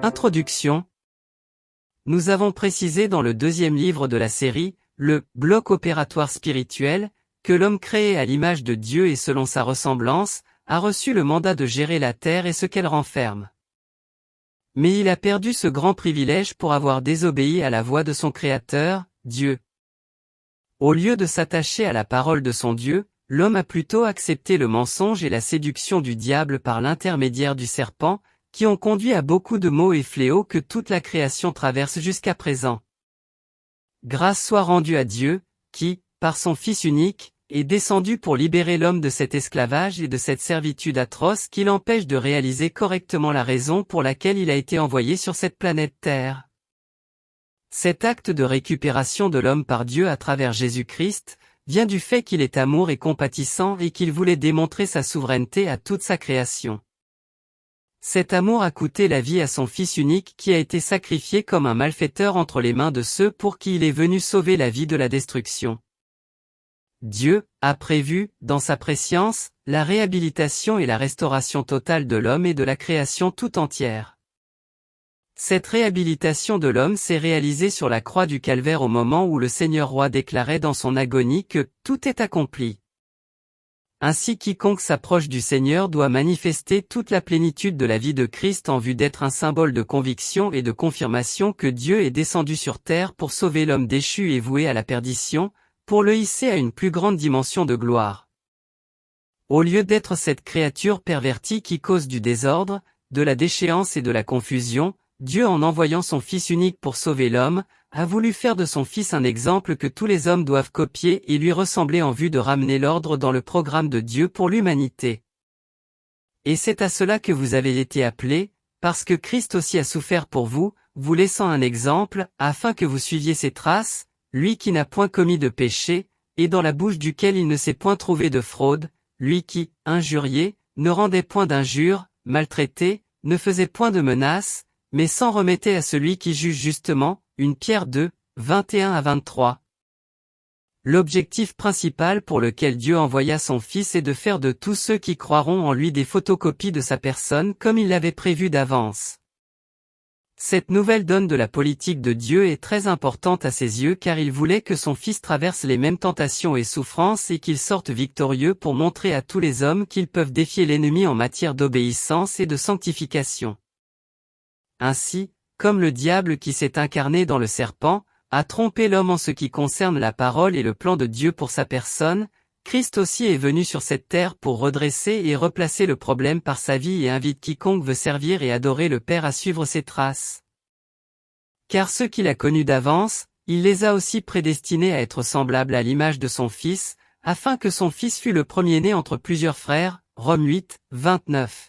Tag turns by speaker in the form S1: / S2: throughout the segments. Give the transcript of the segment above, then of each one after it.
S1: Introduction. Nous avons précisé dans le deuxième livre de la série, le « bloc opératoire spirituel », que l'homme créé à l'image de Dieu et selon sa ressemblance, a reçu le mandat de gérer la terre et ce qu'elle renferme. Mais il a perdu ce grand privilège pour avoir désobéi à la voix de son Créateur, Dieu. Au lieu de s'attacher à la parole de son Dieu, l'homme a plutôt accepté le mensonge et la séduction du diable par l'intermédiaire du serpent, qui ont conduit à beaucoup de maux et fléaux que toute la création traverse jusqu'à présent. Grâce soit rendue à Dieu, qui, par son Fils unique, est descendu pour libérer l'homme de cet esclavage et de cette servitude atroce qui l'empêche de réaliser correctement la raison pour laquelle il a été envoyé sur cette planète Terre. Cet acte de récupération de l'homme par Dieu à travers Jésus-Christ, vient du fait qu'il est amour et compatissant et qu'il voulait démontrer sa souveraineté à toute sa création. Cet amour a coûté la vie à son Fils unique qui a été sacrifié comme un malfaiteur entre les mains de ceux pour qui il est venu sauver la vie de la destruction. Dieu a prévu, dans sa prescience, la réhabilitation et la restauration totale de l'homme et de la création tout entière. Cette réhabilitation de l'homme s'est réalisée sur la croix du Calvaire au moment où le Seigneur roi déclarait dans son agonie que « tout est accompli ». Ainsi quiconque s'approche du Seigneur doit manifester toute la plénitude de la vie de Christ en vue d'être un symbole de conviction et de confirmation que Dieu est descendu sur terre pour sauver l'homme déchu et voué à la perdition, pour le hisser à une plus grande dimension de gloire. Au lieu d'être cette créature pervertie qui cause du désordre, de la déchéance et de la confusion, Dieu en envoyant son Fils unique pour sauver l'homme, a voulu faire de son Fils un exemple que tous les hommes doivent copier et lui ressembler en vue de ramener l'ordre dans le programme de Dieu pour l'humanité. Et c'est à cela que vous avez été appelés, parce que Christ aussi a souffert pour vous, vous laissant un exemple, afin que vous suiviez ses traces, lui qui n'a point commis de péché, et dans la bouche duquel il ne s'est point trouvé de fraude, lui qui, injurié, ne rendait point d'injures, maltraité, ne faisait point de menaces, mais s'en remettait à celui qui juge justement, 1 Pierre 2, 21 à 23. L'objectif principal pour lequel Dieu envoya son Fils est de faire de tous ceux qui croiront en lui des photocopies de sa personne comme il l'avait prévu d'avance. Cette nouvelle donne de la politique de Dieu est très importante à ses yeux car il voulait que son Fils traverse les mêmes tentations et souffrances et qu'il sorte victorieux pour montrer à tous les hommes qu'ils peuvent défier l'ennemi en matière d'obéissance et de sanctification. Ainsi, comme le diable qui s'est incarné dans le serpent, a trompé l'homme en ce qui concerne la parole et le plan de Dieu pour sa personne, Christ aussi est venu sur cette terre pour redresser et replacer le problème par sa vie et invite quiconque veut servir et adorer le Père à suivre ses traces. Car ceux qu'il a connus d'avance, il les a aussi prédestinés à être semblables à l'image de son Fils, afin que son Fils fût le premier-né entre plusieurs frères, Romains 8, 29.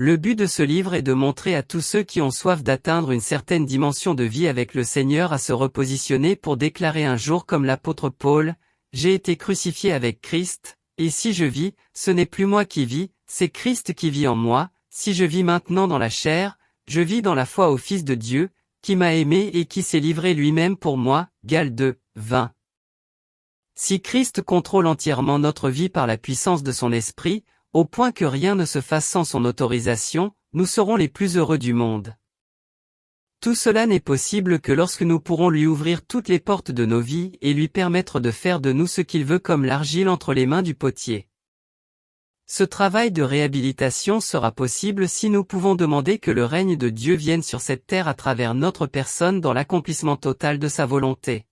S1: Le but de ce livre est de montrer à tous ceux qui ont soif d'atteindre une certaine dimension de vie avec le Seigneur à se repositionner pour déclarer un jour comme l'apôtre Paul, « J'ai été crucifié avec Christ, et si je vis, ce n'est plus moi qui vis, c'est Christ qui vit en moi, si je vis maintenant dans la chair, je vis dans la foi au Fils de Dieu, qui m'a aimé et qui s'est livré lui-même pour moi. » Galates 2, 20. Si Christ contrôle entièrement notre vie par la puissance de son esprit, au point que rien ne se fasse sans son autorisation, nous serons les plus heureux du monde. Tout cela n'est possible que lorsque nous pourrons lui ouvrir toutes les portes de nos vies et lui permettre de faire de nous ce qu'il veut comme l'argile entre les mains du potier. Ce travail de réhabilitation sera possible si nous pouvons demander que le règne de Dieu vienne sur cette terre à travers notre personne dans l'accomplissement total de sa volonté.